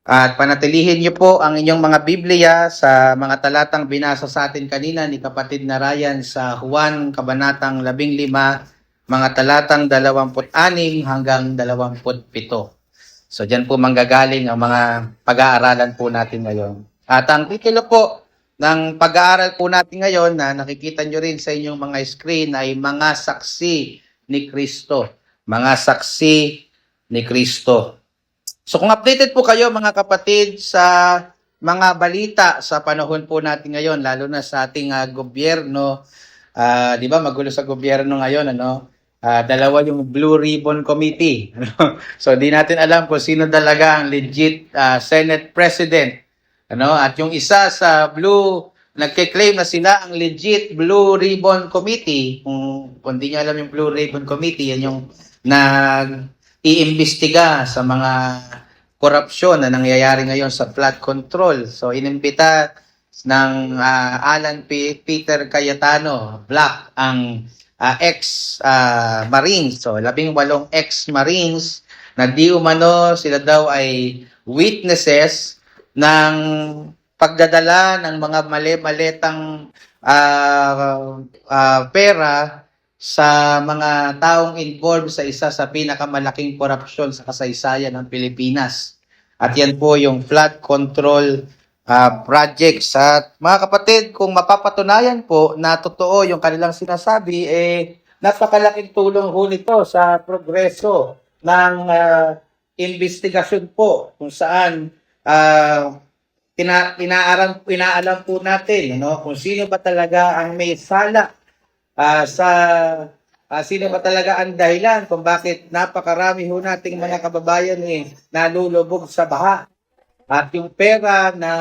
At panatilihin niyo po ang inyong mga Biblia sa mga talatang binasa sa atin kanina ni kapatid na Ryan sa Juan Kabanatang 15, mga talatang 26 hanggang 27. So diyan po manggagaling ang mga pag-aaralan po natin ngayon. At ang titulo po ng pag-aaral po natin ngayon na nakikita nyo rin sa inyong mga screen ay Mga Saksi ni Kristo. Mga Saksi ni Kristo. So kung updated po kayo mga kapatid sa mga balita sa panahon po natin ngayon, lalo na sa ating gobyerno, di ba magulo sa gobyerno ngayon, ano? Dalawa yung Blue Ribbon Committee. So di natin alam kung sino talaga ang legit Senate President. Ano? At yung isa sa Blue, nagke-claim na sila ang legit Blue Ribbon Committee. Kung di nyo alam yung Blue Ribbon Committee, yan yung iimbestiga sa mga korupsyon na nangyayari ngayon sa flood control. So, inimbita ng Alan Peter Cayetano, Black, ang ex-Marines. So, 18 ex-Marines na di umano sila daw ay witnesses ng pagdadala ng mga mali-maletang pera sa mga taong involved sa isa sa pinakamalaking korupsyon sa kasaysayan ng Pilipinas. At yan po yung flood control projects. At mga kapatid, kung mapapatunayan po na totoo yung kanilang sinasabi, napakalaking tulong ho nito sa progreso ng investigasyon po kung saan inaalam po natin kung sino ba talaga ang may sala sino ba talaga ang dahilan kung bakit napakarami ho nating mga kababayan nalulubog sa baha. At yung pera na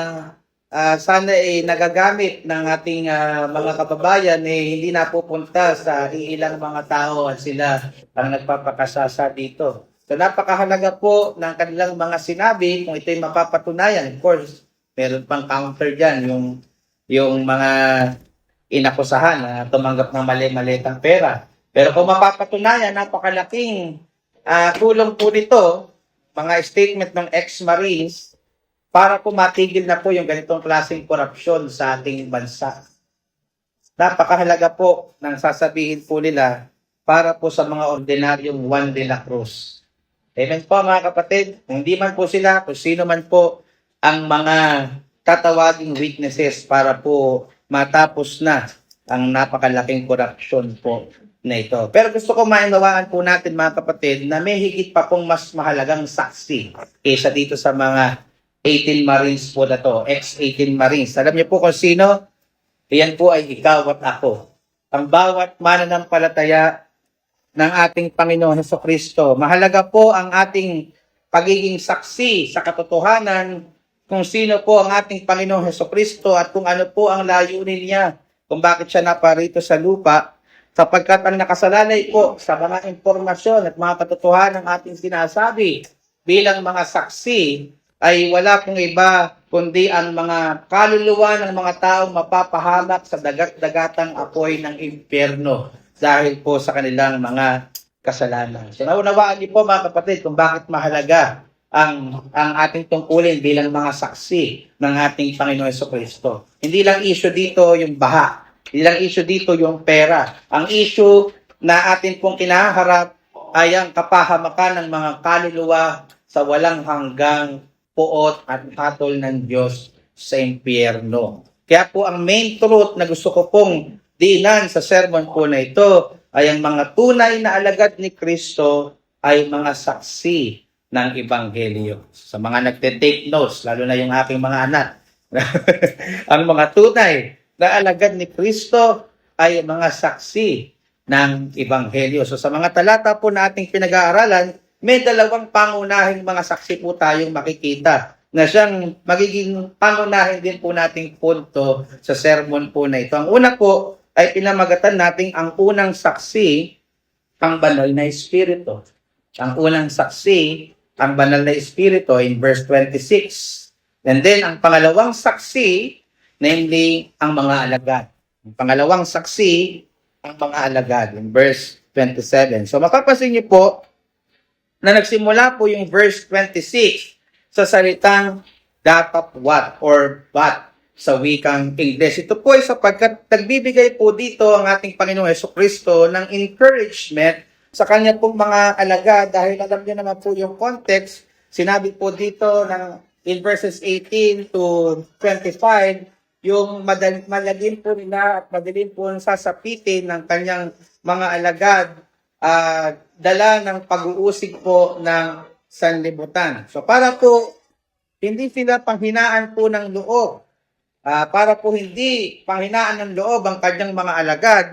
sana nagagamit ng ating mga kababayan hindi napupunta sa ilang mga tao at sila ang nagpapakasasa dito. So napakahalaga po ng kanilang mga sinabi kung ito'y mapapatunayan. Of course, meron pang counter dyan, yung mga inakusahan na tumanggap ng mali-malitang pera. Pero kung mapapatunayan, napakalaking tulong po nito, mga statement ng ex-Marines, para po matigil na po yung ganitong klaseng korupsyon sa ating bansa. Napakahalaga po ng sasabihin po nila para po sa mga ordinaryong Juan de la Cruz. Amen po mga kapatid, kung di man po sila, kung sino man po ang mga tatawaging witnesses para po matapos na ang napakalaking korupsyon po na ito. Pero gusto ko mainawaan po natin mga kapatid na may higit pa pong mas mahalagang saksi kaysa dito sa mga 18 Marines po na to, ex-18 Marines. Alam niyo po kung sino? Iyan po ay ikaw at ako. Ang bawat mananampalataya ng ating Panginoon Jesucristo. Mahalaga po ang ating pagiging saksi sa katotohanan kung sino po ang ating Panginoong Jesucristo at kung ano po ang layunin niya, kung bakit siya naparito sa lupa, sapagkat ang nakasalalay po sa mga impormasyon at mga katotohanan ng ating sinasabi bilang mga saksi ay wala pong iba kundi ang mga kaluluwa ng mga taong mapapahamak sa dagat-dagatang apoy ng impyerno dahil po sa kanilang mga kasalanan. So naunawaan niyo po mga kapatid kung bakit mahalaga ang ating tungkulin bilang mga saksi ng ating Panginoon Jesucristo. Hindi lang issue dito yung baha. Hindi lang issue dito yung pera. Ang issue na atin pong kinaharap ay ang kapahamakan ng mga kaluluwa sa walang hanggang puot at hatol ng Diyos sa impyerno. Kaya po ang main truth na gusto ko pong diinan sa sermon po na ito ay ang mga tunay na alagad ni Kristo ay mga saksi ng Ebanghelyo. Sa mga nagte-take notes, lalo na yung aking mga anak, ang mga tunay na alagad ni Kristo ay mga saksi ng Ebanghelyo. So sa mga talata po na ating pinag-aaralan, may dalawang pangunahing mga saksi po tayong makikita na siyang magiging pangunahin din po nating punto sa sermon po na ito. Ang una po ay pinamagatan nating ang unang saksi, ang banal na Espiritu. Ang unang saksi, ang banal na Espiritu in verse 26. And then, ang pangalawang saksi, namely, ang mga alagad. Ang pangalawang saksi, ang mga alagad in verse 27. So, mapapansin niyo po na nagsimula po yung verse 26 sa salitang datapwat or bat sa wikang Ingles. Ito po ay sapagkat nagbibigay po dito ang ating Panginoong Hesukristo ng encouragement sa kanya pong mga alagad dahil alam niyo naman po yung context. Sinabi po dito in verses 18 to 25, yung madalin po nila at madalin po sasapitin ng kanyang mga alagad, dala ng pag-uusig po ng sanlibutan. So para po hindi sila panghinaan po ng loob, para po hindi panghinaan ng loob ang kanyang mga alagad,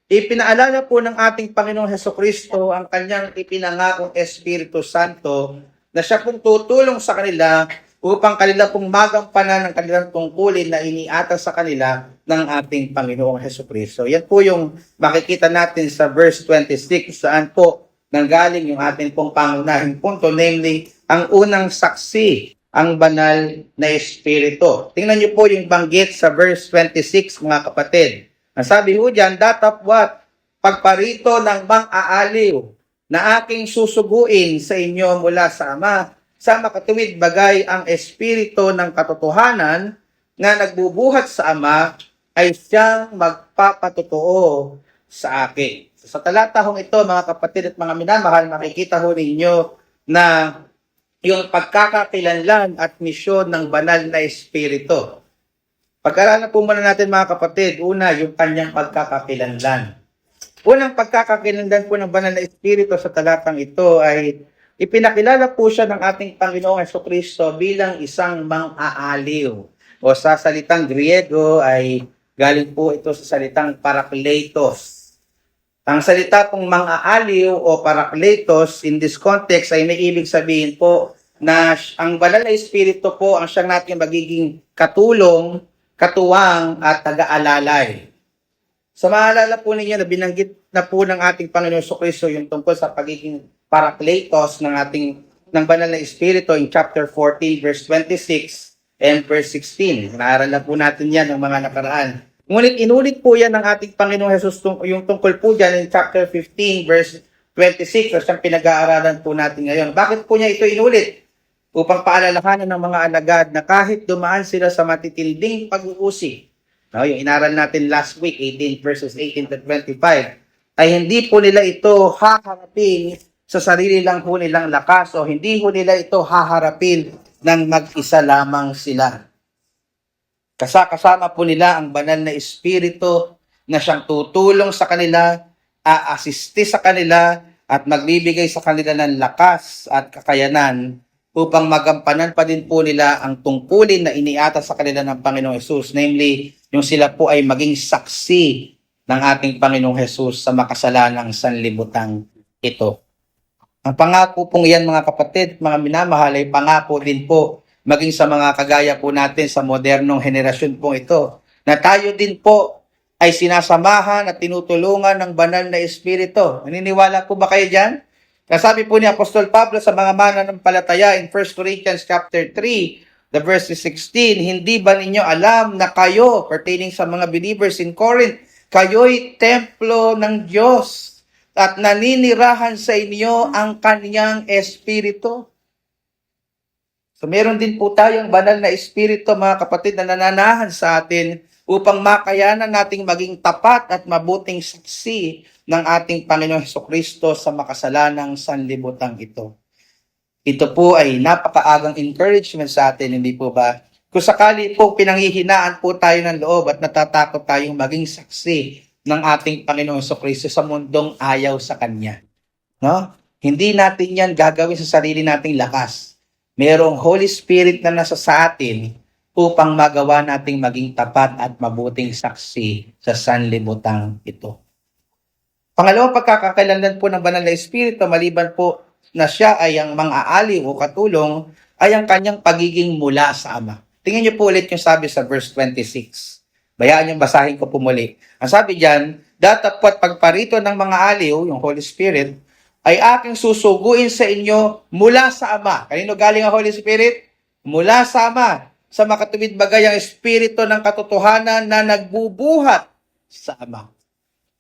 ipinaalala po ng ating Panginoong Hesukristo ang kanyang ipinangakong Espiritu Santo na siya pong tutulong sa kanila upang kanila pong magampanan ang kanilang tungkulin na iniatas sa kanila ng ating Panginoong Hesukristo. Yan po yung makikita natin sa verse 26, saan po nanggaling yung ating pong pangunahing punto, namely, ang unang saksi, ang banal na Espiritu. Tingnan niyo po yung banggit sa verse 26, mga kapatid. Ang sabi ho dyan, datapwat, pagparito ng mang-aaliw na aking susuguin sa inyo mula sa Ama, sa makatuwid bagay ang Espiritu ng katotohanan na nagbubuhat sa Ama ay siyang magpapatotoo sa akin. Sa talatahong ito, mga kapatid at mga minamahal, makikita ho ninyo na yung pagkakakilanlan at misyon ng banal na Espiritu. Pag-aralan po muna natin, mga kapatid, una, yung kanyang pagkakakilanlan. Unang pagkakakilanlan po ng banal na Espiritu sa talatang ito ay ipinakilala po siya ng ating Panginoong Hesukristo bilang isang mang-aaliw. O sa salitang Griego ay galing po ito sa salitang parakletos. Ang salita pong mang-aaliw o parakletos in this context ay may ibig sabihin po na ang banal na Espiritu po ang siyang natin magiging katulong, katuwang at taga-alalay. Sa maalala po ninyo na binanggit na po ng ating Panginoong Hesukristo yung tungkol sa pagiging parakletos ng banal na Espiritu in chapter 14 verse 26 and verse 16. Naaral na po natin yan ng mga nakaraan. Ngunit inulit po yan ng ating Panginoong Jesus yung tungkol po dyan in chapter 15 verse 26 at siyang pinag-aaralan po natin ngayon. Bakit po niya ito inulit? Upang paalalahanan ng mga alagad na kahit dumaan sila sa matitinding pag-uusi, yung inaral natin last week, 18 verses 18 to 25, ay hindi po nila ito haharapin sa sarili lang po nilang lakas o hindi po nila ito haharapin ng mag-isa lamang sila. Kasama po nila ang banal na Espiritu na siyang tutulong sa kanila, aasiste sa kanila at magbibigay sa kanila ng lakas at kakayanan upang magampanan pa din po nila ang tungkulin na iniatas sa kanila ng Panginoong Hesus. Namely, yung sila po ay maging saksi ng ating Panginoong Hesus sa makasalanang sanlibutan ito. Ang pangako pong iyan, mga kapatid, mga minamahal, ay pangako din po maging sa mga kagaya po natin sa modernong henerasyon pong ito, na tayo din po ay sinasamahan at tinutulungan ng banal na Espiritu. Naniniwala po ba kayo dyan? Kasabi po ni Apostol Pablo sa mga mananampalataya in 1 Corinthians chapter 3, the verse 16, hindi ba ninyo alam na kayo, pertaining sa mga believers in Corinth, kayo'y templo ng Diyos at naninirahan sa inyo ang Kanyang Espiritu? So meron din po tayong banal na Espiritu, mga kapatid, na nananahan sa atin upang makayanan nating maging tapat at mabuting saksi ng ating Panginoong Hesukristo sa makasalanang sanlibutan ito. Ito po ay napakaagang encouragement sa atin, hindi po ba? Kung sakali po pinanghihinaan po tayo ng loob at natatakot tayong maging saksi ng ating Panginoong Hesukristo sa mundong ayaw sa Kanya. No? Hindi natin yan gagawin sa sarili nating lakas. Merong Holy Spirit na nasa sa atin upang magawa nating maging tapat at mabuting saksi sa sanlibutan ito. Pangalawang pagkakakilanlan po ng banal na Espiritu, maliban po na siya ay ang mang-aaliw o katulong, ay ang kanyang pagiging mula sa Ama. Tingnan niyo po ulit yung sabi sa verse 26. Bayaan niyong basahin ko po muli. Ang sabi diyan, datapwat pagparito ng mga aliw, yung Holy Spirit, ay aking susuguin sa inyo mula sa Ama. Kanino galing ang Holy Spirit? Mula sa Ama. Sa makatuwid bagay ang Espiritu ng katotohanan na nagbubuhat sa Ama.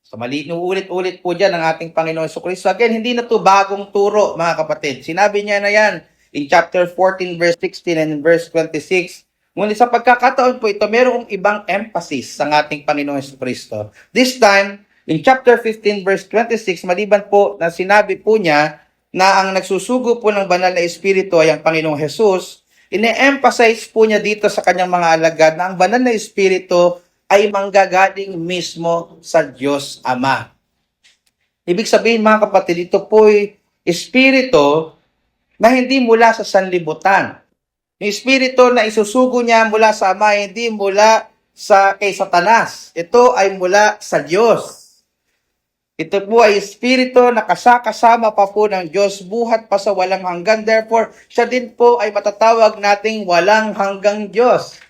So ulit-ulit po dyan ang ating Panginoon Jesucristo. Again, hindi na to bagong turo, mga kapatid. Sinabi niya na yan in chapter 14, verse 16 and verse 26. Ngunit sa pagkakataon po ito, mayroong ibang emphasis sa ating Panginoong Jesucristo. This time, in chapter 15, verse 26, maliban po na sinabi po niya na ang nagsusugo po ng banal na Espiritu ay ang Panginoong Jesus, ine-emphasize po niya dito sa kanyang mga alagad na ang banal na Espiritu ay manggagaling mismo sa Diyos Ama. Ibig sabihin mga kapatid, ito po'y Espiritu na hindi mula sa sanlibutan. Yung Espiritu na isusugo niya mula sa Ama, hindi mula kay Satanas. Ito ay mula sa Diyos. Ito po ay Espiritu na kasama pa po ng Diyos, buhat pa sa walang hanggan. Therefore, siya din po ay matatawag nating walang hanggang Diyos.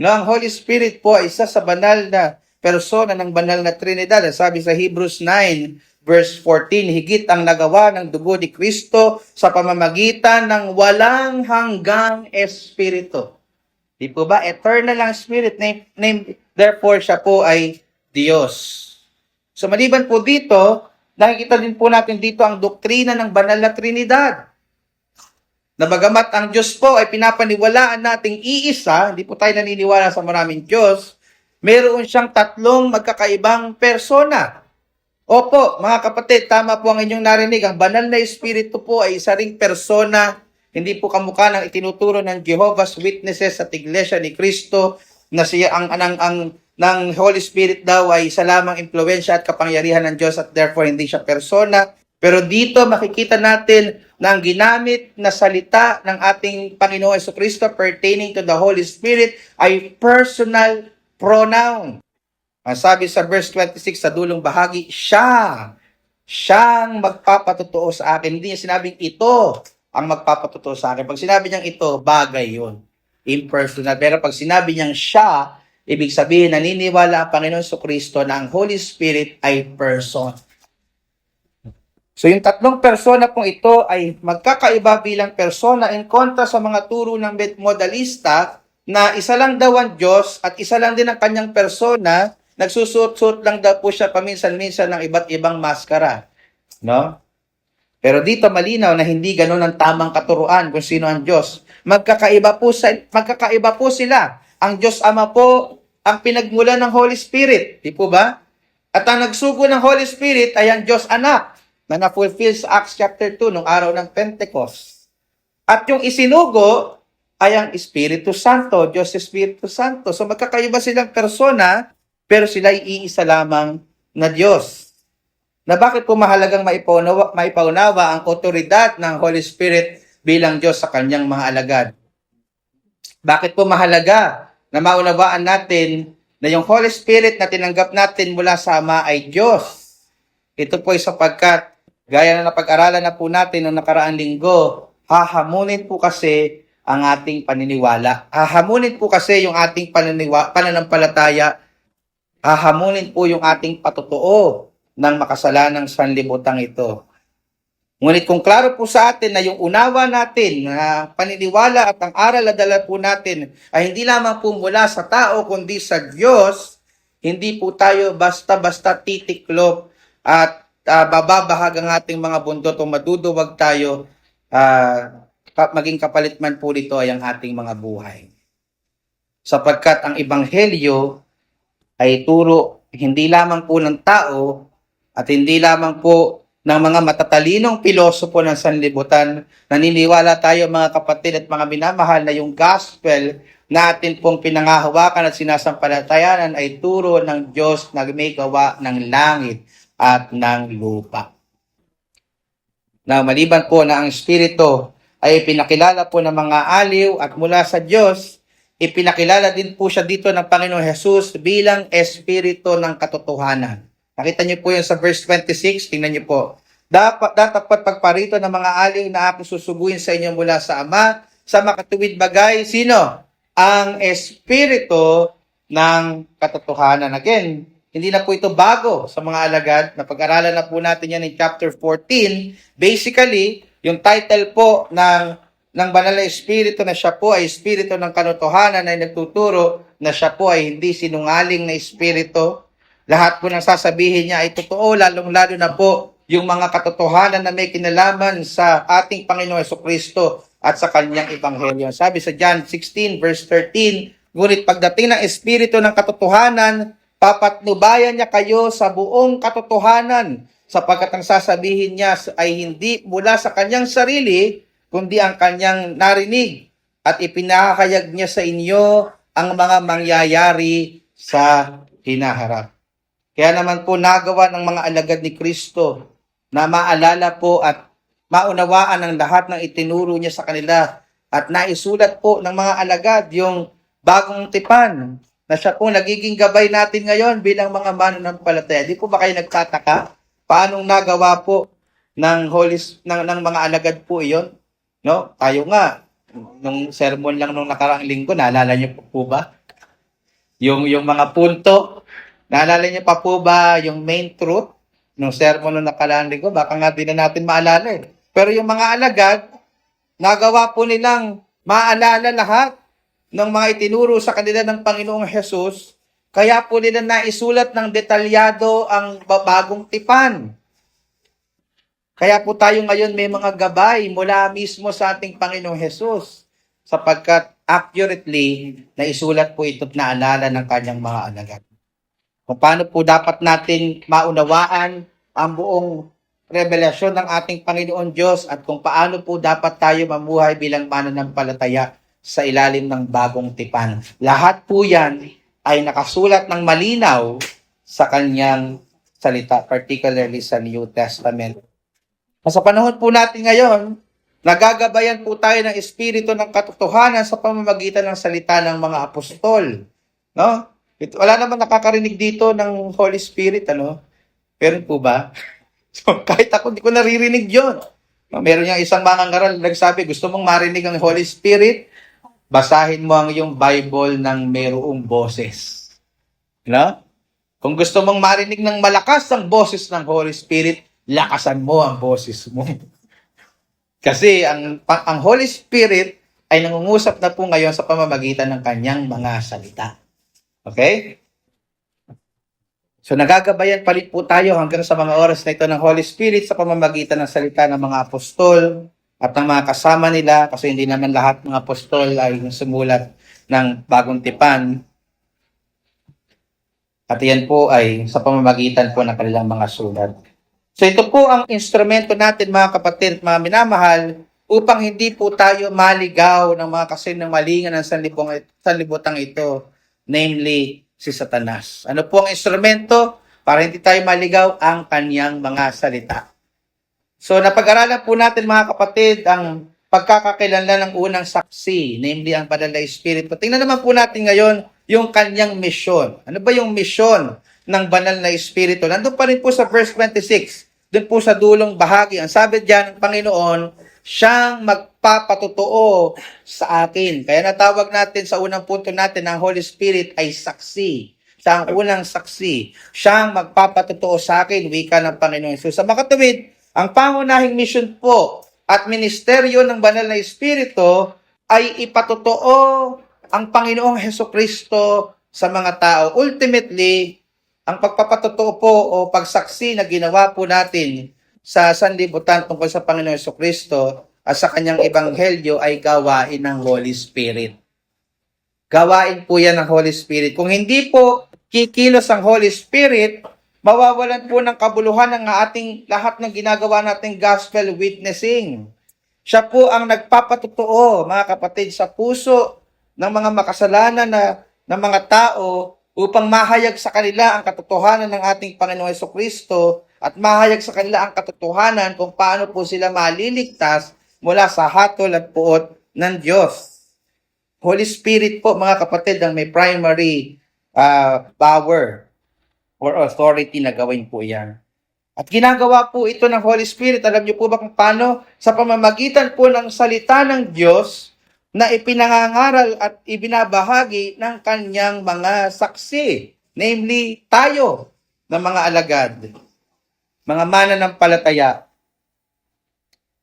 No, ang Holy Spirit po ay isa sa banal na persona ng banal na Trinidad. Sabi sa Hebrews 9, verse 14, higit ang nagawa ng dugo ni Kristo sa pamamagitan ng walang hanggang Espiritu. Di po ba? Eternal ang Spirit. Therefore, siya po ay Diyos. So maliban po dito, nakikita din po natin dito ang doktrina ng banal na Trinidad. Na bagamat ang Diyos po ay pinapaniwalaan nating iisa, hindi po tayo naniniwala sa maraming Diyos, meron siyang tatlong magkakaibang persona. Opo, mga kapatid, tama po ang inyong narinig. Ang banal na Espiritu po ay isa ring persona, hindi po kamukha ng itinuturo ng Jehovah's Witnesses at Iglesia ni Cristo na siya ng Holy Spirit daw ay isa lamang impluwensya at kapangyarihan ng Diyos at therefore hindi siya persona. Pero dito makikita natin na ang ginamit na salita ng ating Panginoong Jesucristo pertaining to the Holy Spirit ay personal pronoun. Ang sabi sa verse 26 sa dulong bahagi, siyang magpapatotoo sa akin. Hindi niya sinabing ito ang magpapatotoo sa akin. Pag sinabi niyang ito, bagay yun. Impersonal. Pero pag sinabi niyang siya, ibig sabihin, naniniwala ang Panginoon Jesucristo na ang Holy Spirit ay person. So yung tatlong persona pong ito ay magkakaiba bilang persona in kontra sa mga turo ng modalista na isa lang daw ang Diyos at isa lang din ang kanyang persona, nagsusuot-suot lang daw po siya paminsan-minsan ng iba't ibang maskara. No? Pero dito malinaw na hindi ganun ang tamang katuruan kung sino ang Diyos. Magkakaiba po sila. Ang Diyos Ama po ang pinagmulan ng Holy Spirit. Di po ba? At ang nagsugo ng Holy Spirit ay ang Diyos Anak na na-fulfill sa Acts chapter 2 nung araw ng Pentecost. At yung isinugo ay ang Espiritu Santo, Diyos Espiritu Santo. So magkakaiba silang persona, pero sila ay iisa lamang na Diyos. Na bakit po mahalagang maipaunawa ang otoridad ng Holy Spirit bilang Diyos sa kanyang mga alagad? Bakit po mahalaga na maunawaan natin na yung Holy Spirit na tinanggap natin mula sa Ama ay Diyos? Ito po ay sapagkat, gaya na napag-aralan na po natin noong nakaraang linggo, hahamunin po kasi ang ating paniniwala. Hahamunin po kasi yung ating pananampalataya. Hahamunin po yung ating patotoo ng makasalanang sanlibutan ito. Ngunit kung klaro po sa atin na yung unawa natin na paniniwala at ang aral na dala po natin ay hindi lamang po mula sa tao kundi sa Diyos, hindi po tayo basta-basta titiklop at bababahag ang ating mga bundot o maduduwag tayo, maging kapalit man po dito ay ang ating mga buhay. Sapagkat ang Ebanghelyo ay turo hindi lamang po ng tao at hindi lamang po ng mga matatalinong pilosopo ng sanlibutan. Naniniwala tayo mga kapatid at mga minamahal na yung gospel na atin pong pinangahawakan at sinasampalatayanan ay turo ng Diyos na may gawa ng langit at ng lupa. Na maliban po na ang Espiritu ay pinakilala po ng mga aliw at mula sa Diyos, ipinakilala din po siya dito ng Panginoong Jesus bilang Espiritu ng katotohanan. Nakita niyo po yun sa verse 26, tingnan niyo po. Dapat pagparito ng mga aliw na aking susuguin sa inyo mula sa Ama, sa makatuwid bagay, sino? Ang Espiritu ng katotohanan. Again, hindi na po ito bago sa mga alagad. Napag-aralan na po natin yan in chapter 14. Basically, yung title po ng banal na Espiritu na siya po ay Espiritu ng katotohanan ay nagtuturo na siya po ay hindi sinungaling na Espiritu. Lahat po ng sasabihin niya ay totoo, lalong-lalo na po yung mga katotohanan na may kinalaman sa ating Panginoong Jesucristo. at sa kanyang ebanghelyo. Sabi sa John 16 verse 13, ngunit pagdating ng Espiritu ng katotohanan, papatnubayan niya kayo sa buong katotohanan, sapagkat ang sasabihin niya ay hindi mula sa kanyang sarili, kundi ang kanyang narinig, at ipinahayag niya sa inyo ang mga mangyayari sa hinaharap. Kaya naman po nagawa ng mga alagad ni Kristo na maalala po at maunawaan ang lahat ng itinuro niya sa kanila at naisulat po ng mga alagad yung bagong tipan na siya po nagiging gabay natin ngayon bilang mga mananampalataya. Di po ba kayo nagtataka paanong nagawa po ng ng mga alagad po iyon? No? Tayo nga, nung sermon lang nung nakaraang linggo, naalala niyo po ba? Yung mga punto, naalala niyo pa po ba yung main truth nung sermon nung nakaraang linggo? Baka nga din na natin maalala eh. Pero yung mga alagad, nagawa po nilang maalala lahat ng mga itinuro sa kanila ng Panginoong Hesus, kaya po nila naisulat ng detalyado ang bagong tipan. Kaya po tayo ngayon may mga gabay mula mismo sa ating Panginoong Hesus, sapagkat accurately naisulat po ito at naalala ng kanyang mga alagad. Kung paano po dapat natin maunawaan ang buong revelasyon ng ating Panginoon Diyos at kung paano po dapat tayo mamuhay bilang mananampalataya sa ilalim ng bagong tipan. Lahat po yan ay nakasulat ng malinaw sa kanyang salita, particularly sa New Testament. Sa panahon po natin ngayon, nagagabayan po tayo ng Espiritu ng katotohanan sa pamamagitan ng salita ng mga apostol. No? Wala naman nakakarinig dito ng Holy Spirit, ano? Pero po ba? So, kahit ako, hindi ko naririnig yun. No, meron yung isang mangangaral na nagsabi, gusto mong marinig ang Holy Spirit? Basahin mo ang iyong Bible ng mayroong boses. No? Kung gusto mong marinig ng malakas ang boses ng Holy Spirit, lakasan mo ang boses mo. Kasi ang Holy Spirit ay nangungusap na po ngayon sa pamamagitan ng kanyang mga salita. Okay? So nagagabayan pa rin po tayo hanggang sa mga oras na ito ng Holy Spirit sa pamamagitan ng salita ng mga apostol at ng mga kasama nila, kasi hindi naman lahat ng apostol ay sumulat ng bagong tipan. At yan po ay sa pamamagitan po ng kanilang mga sulat. So ito po ang instrumento natin mga kapatid, mga minamahal, upang hindi po tayo maligaw ng mga kasinungalingan ng sanlibutan ito, namely si Satanas. Ano po ang instrumento para hindi tayo maligaw? Ang kanyang mga salita. So napag-aralan po natin mga kapatid ang pagkakakilanlan ng unang saksi, namely ang Banal na Espiritu. Tingnan naman po natin ngayon yung kanyang misyon. Ano ba yung misyon ng Banal na Espiritu? Nandun pa rin po sa verse 26. Doon po sa dulong bahagi. Ang sabi diyan ng Panginoon, siyang magpapatotoo sa akin. Kaya natawag natin sa unang punto natin na ang Holy Spirit ay saksi. Siya ang unang saksi. Siyang magpapatotoo sa akin, wika ng Panginoon. So sa makatuwid, ang pangunahing mission po at ministeryo ng Banal na Espiritu ay ipatotoo ang Panginoong Hesukristo sa mga tao. Ultimately, ang pagpapatotoo po o pagsaksi na ginawa po natin sa sanlibutan tungkol sa Panginoong Hesukristo at sa kanyang ebanghelyo ay gawain ng Holy Spirit. Gawain po yan ng Holy Spirit. Kung hindi po kikilos ang Holy Spirit, mawawalan po ng kabuluhan ng ating lahat ng ginagawa nating gospel witnessing. Siya po ang nagpapatotoo, mga kapatid, sa puso ng mga makasalanan na mga tao upang mahayag sa kanila ang katotohanan ng ating Panginoong Hesukristo at mahayag sa kanila ang katotohanan kung paano po sila maliligtas mula sa hatol at puot ng Diyos. Holy Spirit po, mga kapatid, ang may primary power or authority na gawin po yan. At ginagawa po ito ng Holy Spirit. Alam niyo po ba kung paano? Sa pamamagitan po ng salita ng Diyos na ipinangangaral at ibinabahagi ng kanyang mga saksi. Namely, tayo na mga alagad, mga mananampalataya,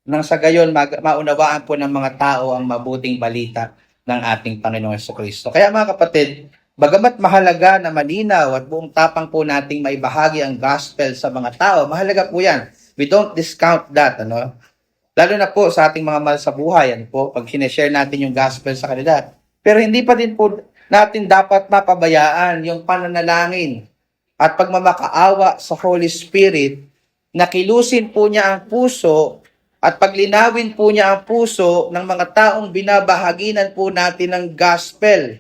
nang sa gayon maunawaan po ng mga tao ang mabuting balita ng ating Panginoong Hesukristo. Kaya mga kapatid, bagamat mahalaga na malinaw at buong tapang po nating maibahagi ang gospel sa mga tao, mahalaga po yan. We don't discount that, ano? Lalo na po sa ating mga mahal sa buhay, ano po, pag sineshare natin yung gospel sa kanila. Pero hindi pa din po natin dapat mapabayaan yung pananalangin at pagmamakaawa sa Holy Spirit na kilusin po niya ang puso at paglinawin po niya ang puso ng mga taong binabahaginan po natin ng gospel.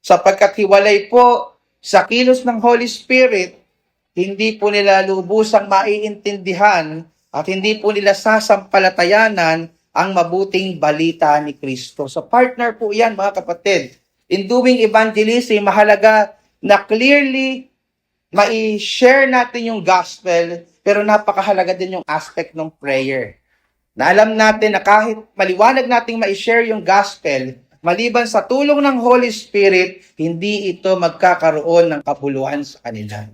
Sapagkat hiwalay po sa kilos ng Holy Spirit, hindi po nila lubusang maiintindihan at hindi po nila sasampalatayanan ang mabuting balita ni Kristo. So partner po yan mga kapatid. In doing evangelism, mahalaga na clearly mai-share natin yung gospel, pero napakahalaga din yung aspect ng prayer. Na alam natin na kahit maliwanag nating mai-share yung gospel, maliban sa tulong ng Holy Spirit, hindi ito magkakaroon ng kabuluhan sa kanila.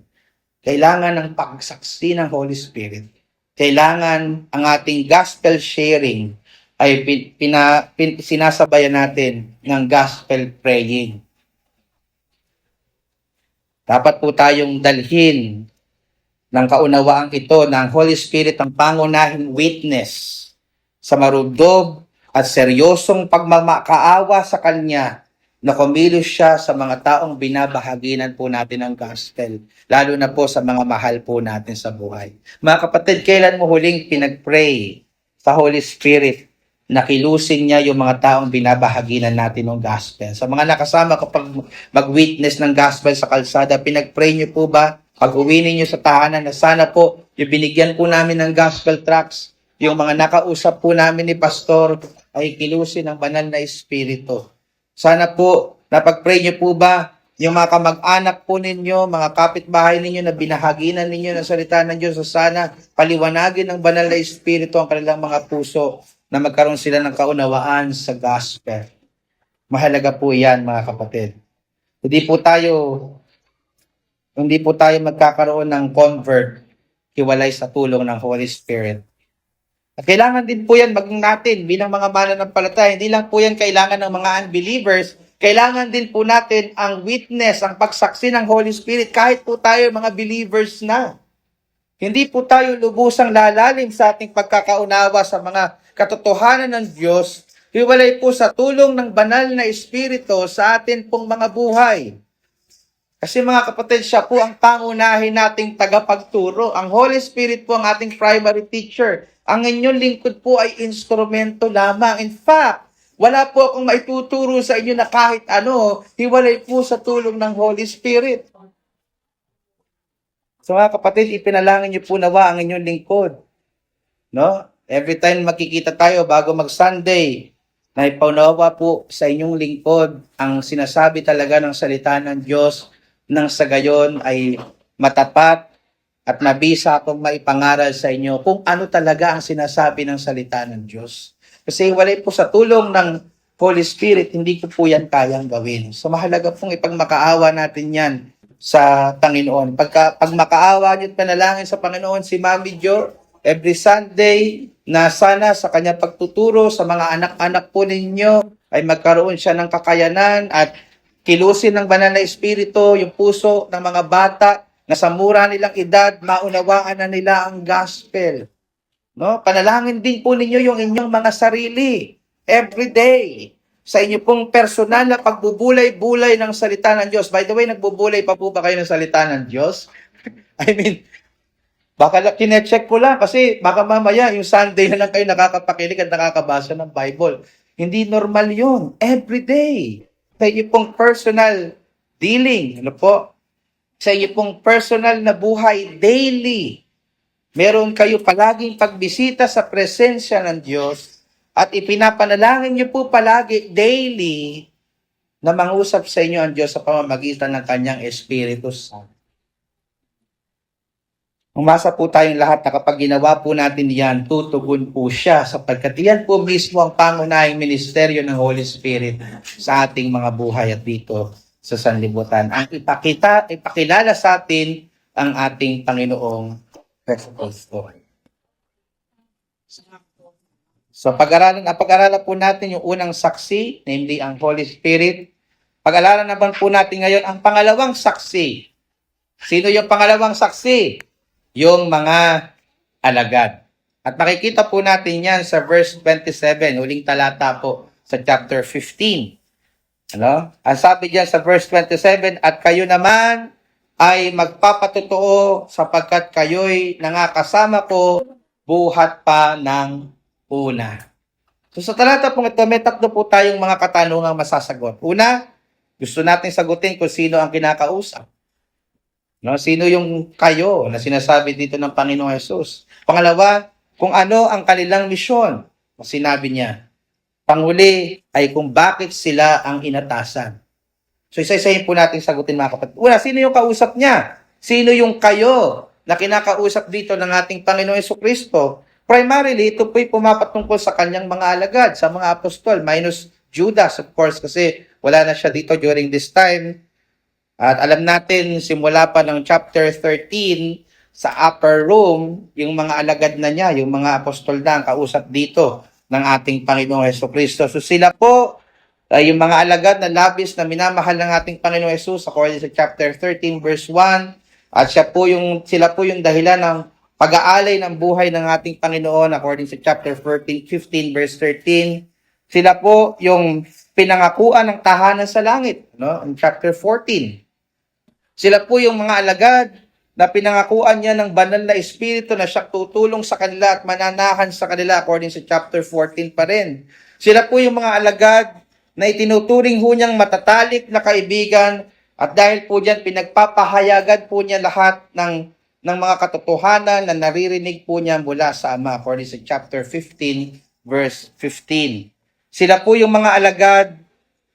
Kailangan ng pagsaksi ng Holy Spirit. Kailangan ang ating gospel sharing ay sinasabayan natin ng gospel praying. Dapat po tayong dalhin ng kaunawaang ito ng Holy Spirit ang pangunahing witness sa marubdob at seryosong pagmamakaawa sa Kanya na kumilos siya sa mga taong binabahaginan po natin ng gospel, lalo na po sa mga mahal po natin sa buhay. Mga kapatid, kailan mo huling pinag-pray sa Holy Spirit na kilusin niya yung mga taong binabahaginan natin ng gospel? Sa mga nakasama kapag mag-witness ng gospel sa kalsada, pinag-pray niyo po ba pag uwi ninyo sa tahanan na sana po yung binigyan po namin ng gospel tracts, yung mga nakausap po namin ni Pastor ay kilusin ng banal na Espiritu? Sana po, napag-pray niyo po ba yung mga kamag-anak po ninyo, mga kapitbahay ninyo na binahaginan ninyo ng salita ng Diyos, sana paliwanagin ng banal na Espiritu ang kanilang mga puso na magkaroon sila ng kaunawaan sa gospel. Mahalaga po yan mga kapatid. Hindi po tayo magkakaroon ng convert hiwalay sa tulong ng Holy Spirit. At kailangan din po yan maging natin bilang mga mananampalataya. Hindi lang po yan kailangan ng mga unbelievers. Kailangan din po natin ang witness, ang pagsaksi ng Holy Spirit kahit po tayo mga believers na. Hindi po tayo lubusang lalalim sa ating pagkakaunawa sa mga katotohanan ng Diyos, hiwalay po sa tulong ng banal na Espiritu sa atin pong mga buhay. Kasi mga kapatid, siya po ang pangunahin nating tagapagturo. Ang Holy Spirit po ang ating primary teacher. Ang inyong lingkod po ay instrumento lamang. In fact, wala po akong maituturo sa inyo na kahit ano, hiwalay po sa tulong ng Holy Spirit. So mga kapatid, ipinalangin niyo po nawa ang inyong lingkod. No? Every time makikita tayo bago mag-Sunday, na ipaunawa po sa inyong lingkod ang sinasabi talaga ng salita ng Diyos, nang sa gayon ay matapat at nabisa akong maipangaral sa inyo kung ano talaga ang sinasabi ng salita ng Diyos. Kasi walay po sa tulong ng Holy Spirit, hindi ko po yan kayang gawin. So mahalaga pong ipagmakaawa natin yan sa Panginoon. Pag makaawa niyo at panalangin sa Panginoon si Mami Jo, every Sunday na sana sa kanya pagtuturo sa mga anak-anak po ninyo ay magkaroon siya ng kakayanan at kilusin ng banal na Espiritu yung puso ng mga bata na sa mura nilang edad, maunawaan na nila ang gospel. No? Panalangin din po ninyo yung inyong mga sarili every day sa inyo pong personal na pagbubulay-bulay ng salita ng Diyos. By the way, nagbubulay pa po ba kayo ng salita ng Diyos? I mean, baka kine-check ko lang kasi baka mamaya yung Sunday na lang kayo nakakapakilig at nakakabasa ng Bible. Hindi normal yun. Every day. Sa inyo pong personal dealing, ano po? Sa inyo pong personal na buhay daily. Meron kayo palaging pagbisita sa presensya ng Diyos at ipinapanalangin niyo po palagi daily na mangusap sa inyo ang Diyos sa pamamagitan ng Kanyang Espiritu Santo. Umasa po tayong lahat na kapag ginawa po natin yan, tutugon po siya sapagkat yan po mismo ang pangunahing ministeryo ng Holy Spirit sa ating mga buhay at dito sa sanlibutan. Ang ipakilala sa atin ang ating Panginoong Kristo. So pag-aralan po natin yung unang saksi, namely ang Holy Spirit. Pag-aralan naman po natin ngayon ang pangalawang saksi. Sino yung pangalawang saksi? Yung mga alagad. At makikita po natin yan sa verse 27, huling talata po sa chapter 15. Ano? Ang sabi diyan sa verse 27, at kayo naman ay magpapatotoo sapagkat kayo'y nangakasama ko buhat pa ng una. So sa talata pong ito, may tatlo po tayong mga katanungang masasagot. Una, gusto natin sagutin kung sino ang kinakausap. No, sino yung kayo na sinasabi dito ng Panginoong Hesus? Pangalawa, kung ano ang kanilang misyon. Sinabi niya. Panghuli ay kung bakit sila ang inatasan. So isa-isahin po natin sagutin mga kapatid. Una, sino yung kausap niya? Sino yung kayo na kinakausap dito ng ating Panginoong Jesucristo? Primarily, ito po'y pumapatungkol sa kanyang mga alagad, sa mga apostol, minus Judas, of course, kasi wala na siya dito during this time. At alam natin, simula pa ng chapter 13, sa upper room, yung mga alagad na niya, yung mga apostol na ang kausap dito ng ating Panginoong Jesucristo. So sila po, yung mga alagad na labis na minamahal ng ating Panginoong Jesus, according sa chapter 13, verse 1, at sila po yung dahilan ng pag-aalay ng buhay ng ating Panginoon, according sa chapter 15, verse 13. Sila po yung pinangakuan ng tahanan sa langit, no? In chapter 14. Sila po yung mga alagad na pinangakuan niya ng banal na espiritu na siya tutulong sa kanila at mananahan sa kanila according sa chapter 14 pa rin. Sila po yung mga alagad na itinuturing ho niyang matatalik na kaibigan at dahil po diyan pinagpapahayagan po niya lahat ng mga katotohanan na naririnig po niya mula sa Ama according sa chapter 15 verse 15. Sila po yung mga alagad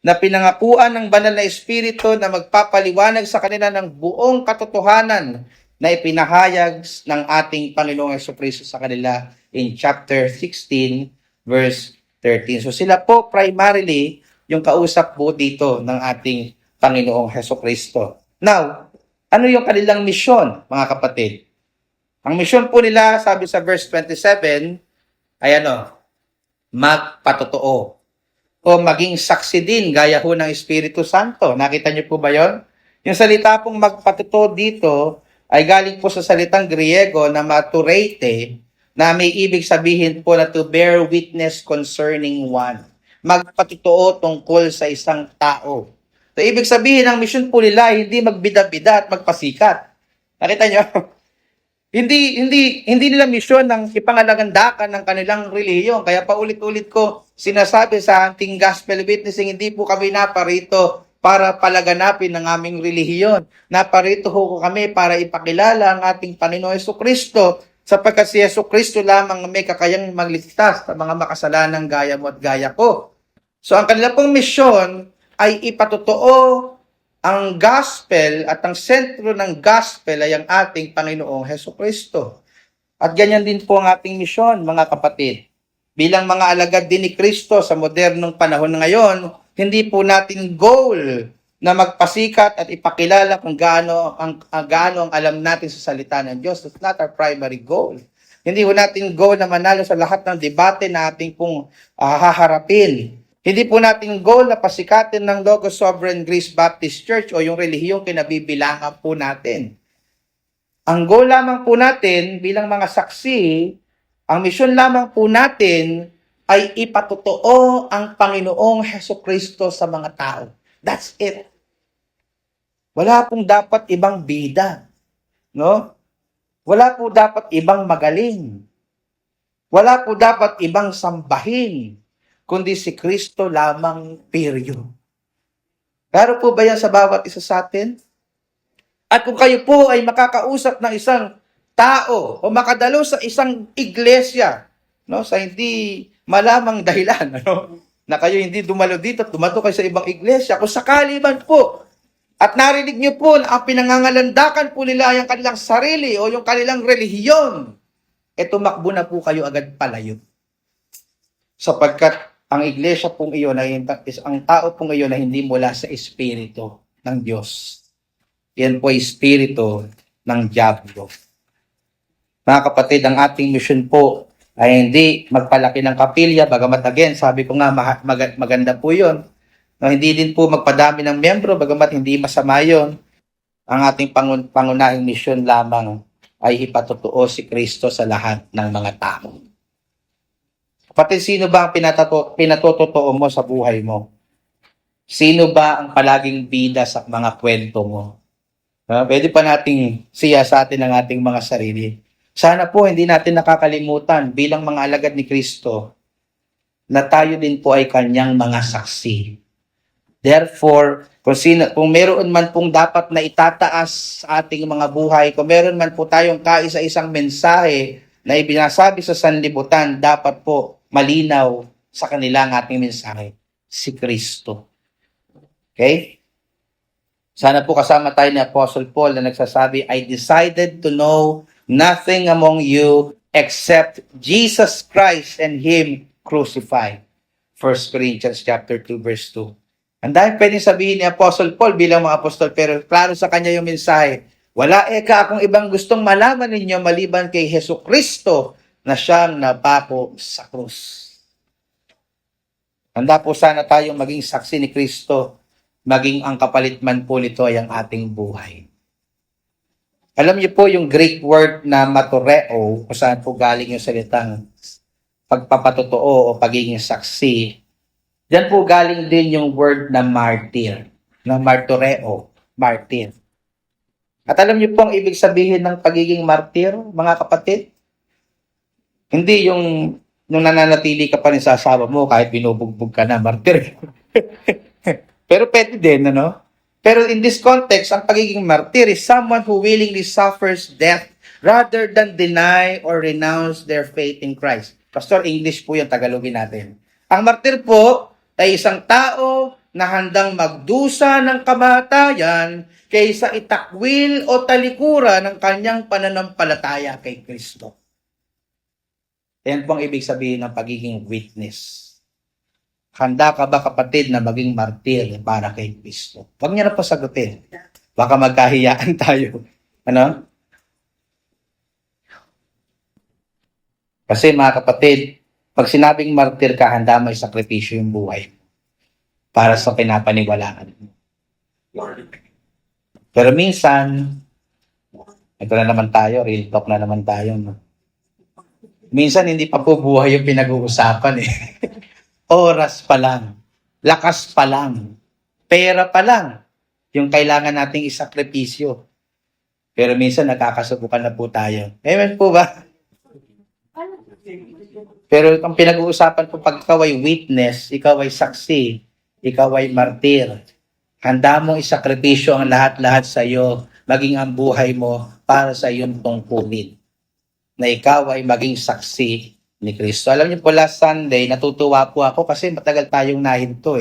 na pinangakuan ng banal na espiritu na magpapaliwanag sa kanila ng buong katotohanan na ipinahayag ng ating Panginoong Jesucristo sa kanila in chapter 16 verse 13. So sila po primarily yung kausap po dito ng ating Panginoong Jesucristo. Now, ano yung kanilang misyon, mga kapatid? Ang misyon po nila, sabi sa verse 27, ay magpatotoo o maging saksi din gaya ho ng Espiritu Santo. Nakita niyo po ba yon? Yung salita pong magpatotoo dito ay galing po sa salitang Griego na maturete, na may ibig sabihin po na to bear witness concerning one. Magpatotoo tungkol sa isang tao. So, ibig sabihin, ang mission po nila hindi magbida-bida at magpasikat. Nakita niyo? Hindi nila misyon ng ipangalagandakan ng kanilang relihiyon. Kaya paulit-ulit ko sinasabi sa ating gospel witnessing, hindi po kami naparito para palaganapin ng aming relihiyon. Naparito ho kami para ipakilala ang ating Panginoon Jesucristo, sapagkat si Jesucristo lamang may kakayang magligtas sa mga makasalanang gaya mo at gaya ko. So ang kanila pong misyon ay ipatotoo ang gospel, at ang sentro ng gospel ay ang ating Panginoong Jesucristo. At ganyan din po ang ating misyon, mga kapatid. Bilang mga alagad din ni Kristo sa modernong panahon ngayon, hindi po natin goal na magpasikat at ipakilala kung gaano ang alam natin sa salita ng Diyos. That's not our primary goal. Hindi po natin goal na manalo sa lahat ng debate na ating pong haharapin. Hindi po natin goal na pasikatin ng Logos Sovereign Grace Baptist Church o yung relihiyong kinabibilangan po natin. Ang goal lamang po natin bilang mga saksi, ang misyon lamang po natin ay ipatotoo ang Panginoong Jesucristo sa mga tao. That's it. Wala pong dapat ibang bida. No? Wala po dapat ibang magaling. Wala po dapat ibang sambahin, kundi si Kristo lamang, period. Klaro po ba yan sa bawat isa sa atin? At kung kayo po ay makakausap ng isang tao o makadalo sa isang iglesia, no, sa hindi malamang dahilan, na kayo hindi dumalo dito, tumato kayo sa ibang iglesia, kung sakali man po, at narinig niyo po na ang pinangangalandakan po nila ay ang kanilang sarili o yung kanilang relihiyon, tumakbo na po kayo agad palayo. Sapagkat ang iglesia pong iyon ang tao pong iyon na hindi mula sa espiritu ng Diyos. Yan po ay espiritu ng diablo. Mga kapatid, ang ating mission po ay hindi magpalaki ng kapilya, bagamat again, sabi ko nga maganda po yun. No, hindi din po magpadami ng miyembro, bagamat hindi masama yun. Ang ating pangunahing mission lamang ay ipatotoo si Kristo sa lahat ng mga tao. Kapatid, sino ba ang pinatotoo mo sa buhay mo? Sino ba ang palaging bida sa mga kwento mo? Pwede pa nating siyasatin ang ating mga sarili. Sana po hindi natin nakakalimutan bilang mga alagad ni Kristo na tayo din po ay kanyang mga saksi. Therefore, kung meron man pong dapat na itataas sa ating mga buhay, kung meron man po tayong kaisa-isang mensahe na ibinasabi sa sanlibutan, dapat po malinaw sa kanila ang ating mensahe, si Kristo. Okay? Sana po kasama tayo ni Apostle Paul na nagsasabi, I decided to know nothing among you except Jesus Christ and Him crucified. 1 Corinthians chapter 2 verse 2. Ang dahil pwedeng sabihin ni Apostle Paul bilang mga apostol, pero klaro sa kanya yung mensahe. Wala akong ibang gustong malaman ninyo maliban kay Hesus Kristo na siyang napako sa krus. Handa po sana tayong maging saksi ni Kristo, maging ang kapalit man po nito ay ang ating buhay. Alam niyo po yung Greek word na matureo, kung saan po galing yung salitang pagpapatotoo o pagiging saksi. Diyan po galing din yung word na martyr, na martureo, martyr. At alam niyo po ang ibig sabihin ng pagiging martyr, mga kapatid? Hindi yung nananatili ka pa rin sa asawa mo kahit binubugbog ka na, martyr. Pero pwede din, ano? Pero in this context, ang pagiging martyr is someone who willingly suffers death rather than deny or renounce their faith in Christ. Pastor, English po yung Tagalogin natin. Ang martyr po ay isang tao na handang magdusa ng kamatayan kaysa itakwil o talikuran ng kanyang pananampalataya kay Kristo. Yan po ang ibig sabihin ng pagiging witness. Handa ka ba, kapatid, na maging martir para kay Kristo? Huwag niya na pasagutin. Baka magkahiyaan tayo. Ano? Kasi mga kapatid, pag sinabing martir ka, handa mo isakripisyo yung buhay para sa pinapaniwalaan mo. Pero minsan, ito na naman tayo, real talk na naman tayo. No? Minsan, hindi pa po buhay yung pinag-uusapan eh. Oras pa lang, lakas pa lang, pera pa lang, yung kailangan nating isakripisyo. Pero minsan, nakakasubukan na po tayo. Amen po ba? Pero ang pinag-uusapan po, pag ikaw ay witness, ikaw ay saksi, ikaw ay martir, handa mong isakripisyo ang lahat-lahat sa iyo, maging ang buhay mo para sa iyong tungkulin, na ikaw ay maging saksi ni Kristo. Alam niyo po, last Sunday, natutuwa po ako kasi matagal tayong nahinto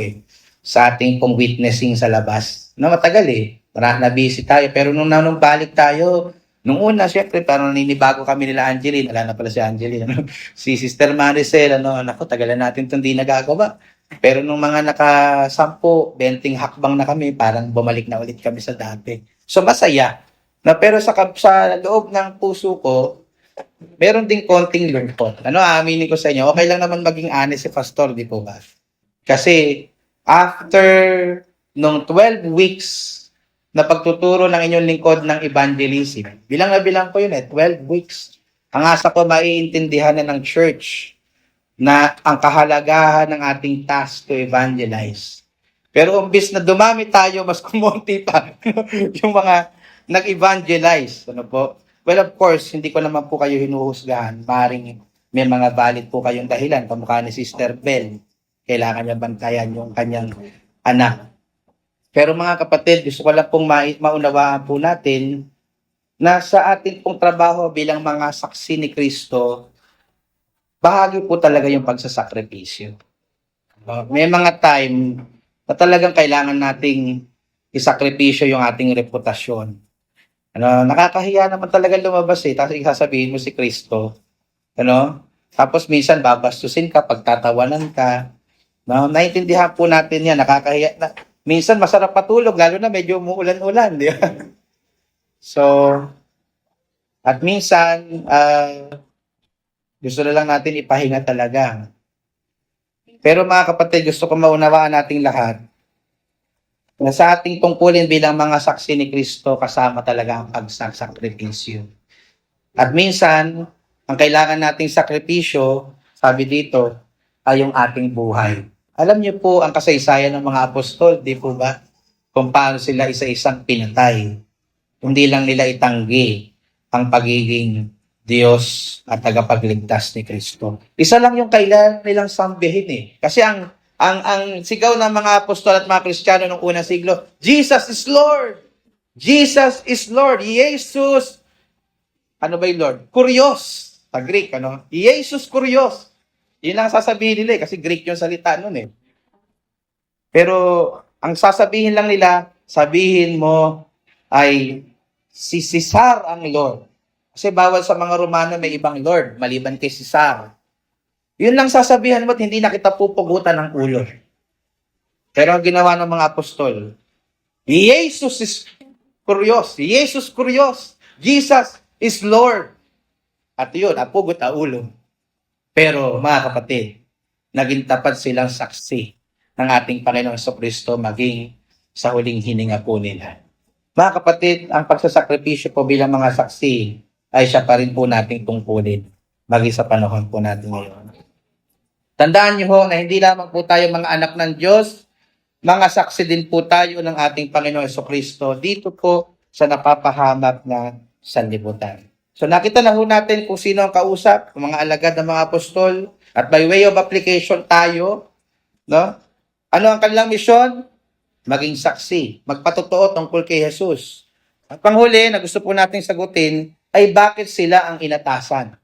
sa ating pong witnessing sa labas. No, matagal na-busy tayo, pero nung balik tayo, nung una, syempre, parang naninibago kami nila Angeline. Wala na pala si Angeline. Ano? Si Sister Maricel, naku, tagalan natin itong di nagagawa. Pero nung mga naka-10, 20 hakbang na kami, parang bumalik na ulit kami sa dati. So, masaya. Pero sa loob ng puso ko, meron ding konting lungkot. Aaminin ko sa inyo, okay lang naman maging honest si Pastor, di po ba? Kasi, after nung 12 weeks, na pagtuturo ng inyong lingkod ng evangelism. Bilang na bilang ko yun 12 weeks. Ang asa ko maiintindihan na ng church na ang kahalagahan ng ating task to evangelize. Pero umbis na dumami tayo, mas kumonti pa yung mga nag-evangelize. Ano po? Well, of course, hindi ko naman po kayo hinuhusgahan. Maring may mga valid po kayong dahilan. Kamukha ni Sister Bell. Kailangan niya bantayan yung kanyang anak. Pero mga kapatid, gusto ko lang pong maunawaan po natin na sa ating pong trabaho bilang mga saksi ni Kristo, bahagi po talaga yung pagsasakripisyo. May mga time na talagang kailangan nating isakripisyo yung ating reputasyon. Nakakahiya naman talaga lumabas tapos isasabihin mo si Kristo. Tapos minsan babastusin ka, pagtatawanan ka. Naintindihan po natin yan, nakakahiya. Minsan masarap patulog, lalo na medyo umuulan-ulan, di ba? So, at minsan, gusto na lang natin ipahinga talaga. Pero mga kapatid, gusto ko maunawaan nating lahat na sa ating tungkulin bilang mga saksi ni Kristo, kasama talaga ang pagsasakripisyo. At minsan, ang kailangan nating sakripisyo, sabi dito, ay yung ating buhay. Alam niyo po ang kasaysayan ng mga apostol, di po ba? Kung paano sila isa-isang pinatay. Hindi lang nila itanggi ang pagiging Diyos at tagapagligtas ni Kristo. Isa lang yung kailangan nilang sambihin eh. Kasi ang sigaw ng mga apostol at mga Kristiyano ng unang siglo, Jesus is Lord! Jesus is Lord! Jesus! Ano ba yung Lord? Kurios! Sa Greek, ano? Jesus Kurios! Yun lang sasabihin nila eh, kasi Greek yung salita nun eh. Pero ang sasabihin lang nila, sabihin mo ay si Cesar ang Lord. Kasi bawal sa mga Romano may ibang Lord, maliban kay Cesar. Yun lang sasabihan mo at hindi na kita pupugutan ng ulo. Pero ang ginawa ng mga apostol, Jesus is Kurios. Jesus Kurios. Jesus is Lord. At yun, apugot ang ulo. Pero mga kapatid, naging tapat silang saksi ng ating Panginoong Jesucristo maging sa huling hininga po nila. Mga kapatid, ang pagsasakripisyo po bilang mga saksi ay siya pa rin po nating tungkulin maging sa panahon po natin ngayon. Tandaan niyo ho na hindi lamang po tayo mga anak ng Diyos, mga saksi din po tayo ng ating Panginoong Jesucristo dito po sa napapahamak na sanlibutan. So nakita na ho natin kung sino ang kausap, mga alagad ng mga apostol, at by way of application tayo, no? Ano ang kanilang misyon? Maging saksi, magpatotoo tungkol kay Jesus. At panghuli na gusto po nating sagutin ay bakit sila ang inatasan?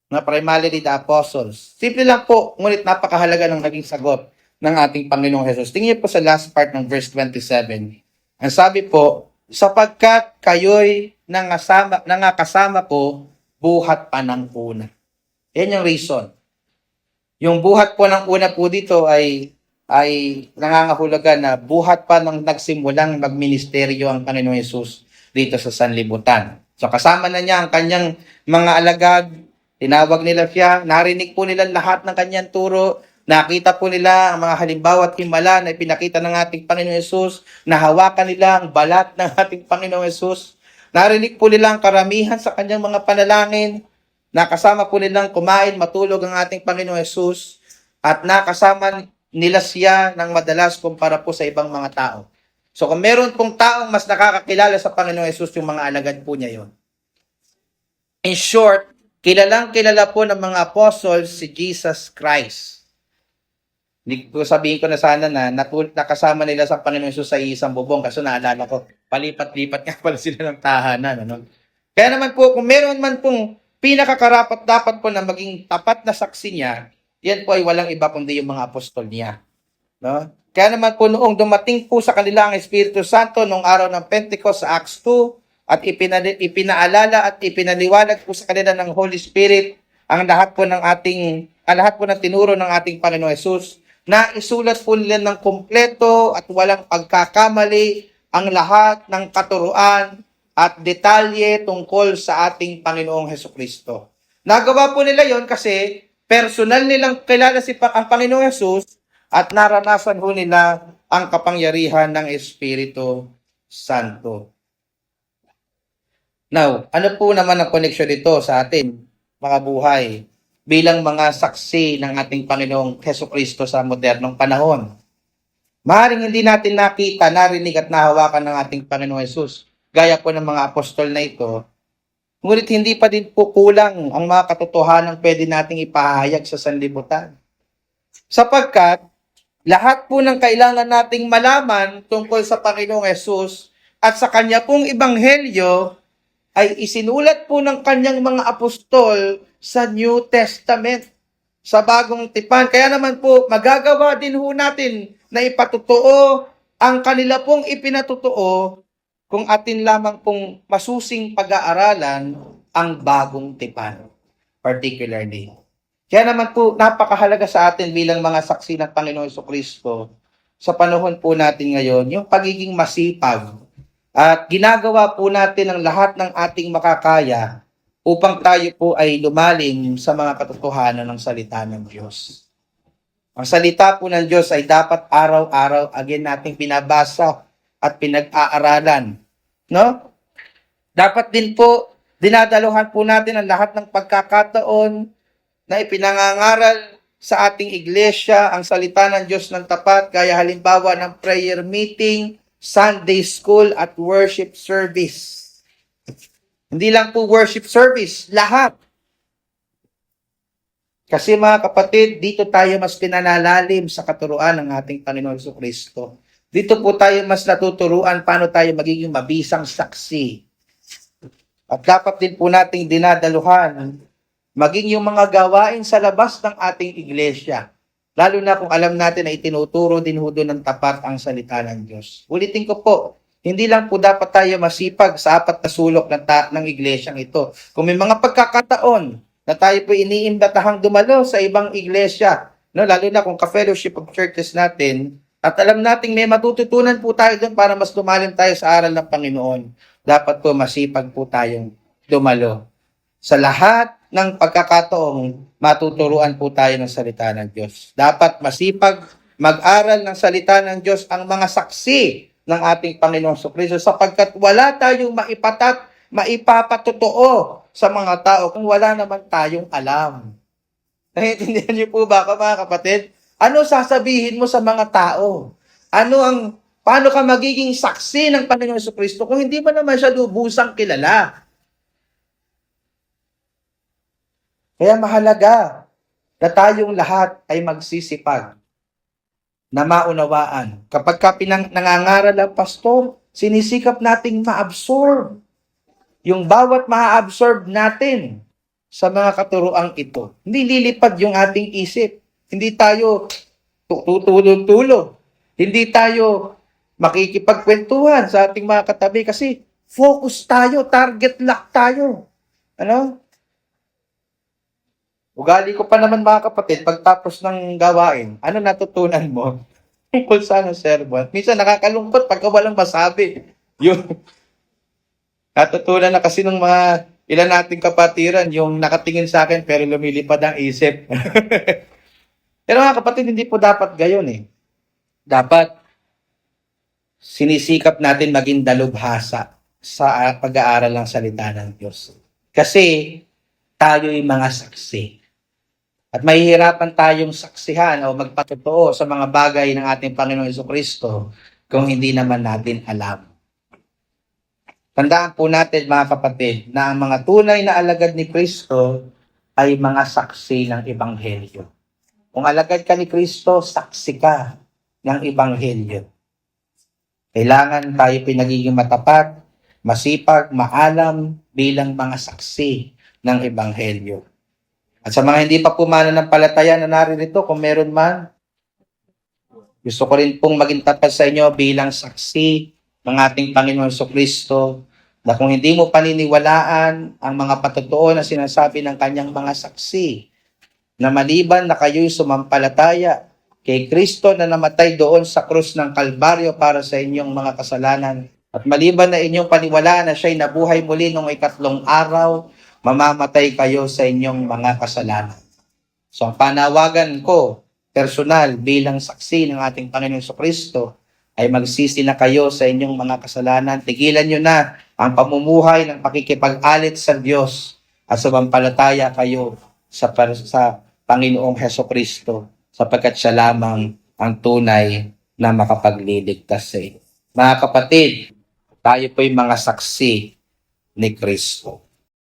Na primarily the apostles. Simple lang po, ngunit napakahalaga ng naging sagot ng ating Panginoong Jesus. Tingnan niyo po sa last part ng verse 27. Ang sabi po, sapagkat kayo'y nangakasama ko, buhat pa ng una. Yan yung reason. Yung buhat po ng una po dito ay nangangahulugan na buhat pa nang nagsimulang magministeryo ang Panginoong Yesus dito sa sanlibutan. So kasama na niya ang kanyang mga alagad, tinawag nila siya, narinig po nila lahat ng kanyang turo, nakita po nila ang mga halimbawa at himala na ipinakita ng ating Panginoong Yesus, nahawakan nila ang balat ng ating Panginoong Yesus, narinig po nila ang karamihan sa kanyang mga panalangin, nakasama po nilang kumain, matulog ang ating Panginoong Yesus, at nakasama nila siya ng madalas kumpara po sa ibang mga tao. So kung meron pong taong mas nakakakilala sa Panginoong Yesus, yung mga alagad po niya yon. In short, kilalang kilala po ng mga apostles si Jesus Christ. Hindi ko sabihin ko na sana na nakasama nila sa Panginoong Yesus sa isang bubong kasi naalala ko, palipat-lipat nga pala sila ng tahanan. Ano? Kaya naman po, kung meron man pong pinakakarapat dapat po na maging tapat na saksi niya, yan po ay walang iba kundi yung mga apostol niya. No? Kaya naman po noong dumating po sa kanila ang Espiritu Santo noong araw ng Pentecost sa Acts 2 at ipinaalala at ipinaliwanag po sa kanila ng Holy Spirit ang lahat po ng tinuro ng ating Panginoong Hesus na isulat po nila ng kumpleto at walang pagkakamali ang lahat ng katuruan at detalye tungkol sa ating Panginoong Hesukristo. Nagawa po nila yon kasi personal nilang kilala ang Panginoong Hesus at naranasan ho nila ang kapangyarihan ng Espiritu Santo. Now, ano po naman ang koneksyon nito sa atin, mga buhay, bilang mga saksi ng ating Panginoong Hesukristo sa modernong panahon? Maaaring hindi natin nakita, narinig at nahawakan ng ating Panginoong Hesus, gaya po ng mga apostol na ito, ngunit hindi pa din po kulang ang mga katotohanan pwede nating ipahayag sa sanlibutan. Sapagkat, lahat po ng kailangan nating malaman tungkol sa Panginoong Hesus at sa kanya pong ebanghelyo ay isinulat po ng kanyang mga apostol sa New Testament, sa Bagong Tipan. Kaya naman po, magagawa din ho natin na ipatotoo ang kanila pong ipinatotoo kung atin lamang pong masusing pag-aaralan ang Bagong Tipan, particularly. Kaya naman po, napakahalaga sa atin bilang mga saksi ng Panginoong Jesucristo sa panahon po natin ngayon, yung pagiging masipag. At ginagawa po natin ang lahat ng ating makakaya upang tayo po ay lumalim sa mga katotohanan ng salita ng Diyos. Ang salita po ng Diyos ay dapat araw-araw again nating binabasa at pinag-aaralan. No? Dapat din po Dinadaluhan po natin ang lahat ng pagkakataon na ipinangangaral sa ating iglesia ang salita ng Diyos ng tapat, kaya halimbawa ng prayer meeting, Sunday school at worship service. Hindi lang po worship service, lahat. Kasi mga kapatid, dito tayo mas pinanalalim sa katuruan ng ating Panginoon Jesucristo. Dito po tayo mas natuturuan paano tayo magiging mabisang saksi. At dapat din po nating dinadaluhan maging yung mga gawain sa labas ng ating iglesia. Lalo na kung alam natin na itinuturo din ho doon ng tapat ang salita ng Diyos. Ulitin ko po, hindi lang po dapat tayo masipag sa apat na sulok ng iglesyang ito. Kung may mga pagkakataon na tayo po iniimbatahang dumalo sa ibang iglesia, no, lalo na kung ka-fellowship of churches natin, at alam nating may matututunan po tayo doon para mas lumalim tayo sa aral ng Panginoon, dapat po masipag po tayong dumalo. Sa lahat ng pagkakataong matuturuan po tayo ng salita ng Diyos. Dapat masipag mag-aral ng salita ng Diyos ang mga saksi ng ating Panginoong Jesucristo sapagkat wala tayong maipapatotoo sa mga tao kung wala naman tayong alam. Naiintindihan niyo po ba mga kapatid? Ano sasabihin mo sa mga tao? Paano ka magiging saksi ng Panginoong Jesucristo kung hindi mo naman siya lubusang kilala? Kaya mahalaga na tayong lahat ay magsisipag na maunawaan. Kapag nangangaral ang pastor, sinisikap nating ma-absorb yung bawat ma-absorb natin sa mga katuruang ito. Hindi lilipad yung ating isip. Hindi tayo tutulog-tulog. Hindi tayo makikipagkwentuhan sa ating mga katabi kasi focus tayo, target lock tayo. Ano? Ugali ko pa naman mga kapatid, pagtapos ng gawain, ano natutunan mo? Tungkol sa sermon. Minsan nakakalungkot pagka walang masabi. Yung natutunan na kasi ng mga ilan nating kapatiran, yung nakatingin sa akin pero lumilipad ang isip. Pero mga kapatid, hindi po dapat gayon eh. Dapat sinisikap natin maging dalubhasa sa pag-aaral ng salita ng Diyos. Kasi tayo'y mga saksi. At mahihirapan tayong saksihan o magpatotoo sa mga bagay ng ating Panginoong Jesucristo kung hindi naman natin alam. Tandaan po natin mga kapatid na ang mga tunay na alagad ni Kristo ay mga saksi ng Ebanghelyo. Kung alagad ka ni Kristo, saksi ka ng Ebanghelyo. Kailangan tayo pinagiging matapat, masipag, maalam bilang mga saksi ng Ebanghelyo. At sa mga hindi pa mananampalataya na naririto, kung meron man, gusto ko rin pong maging tapat sa inyo bilang saksi ng ating Panginoon Jesucristo na kung hindi mo paniniwalaan ang mga patotoo na sinasabi ng kanyang mga saksi, na maliban na kayo'y sumampalataya kay Kristo na namatay doon sa krus ng Kalbaryo para sa inyong mga kasalanan, at maliban na inyong paniwalaan na siya'y nabuhay muli noong ikatlong araw, mamamatay kayo sa inyong mga kasalanan. So, ang panawagan ko, personal, bilang saksi ng ating Panginoon Jesucristo, ay magsisi na kayo sa inyong mga kasalanan. Tigilan nyo na ang pamumuhay ng pakikipag-alit sa Diyos at sumampalataya kayo sa Panginoong Jesucristo sapagkat siya lamang ang tunay na makapagliligtas sa inyo. Mga kapatid, tayo po'y mga saksi ni Kristo.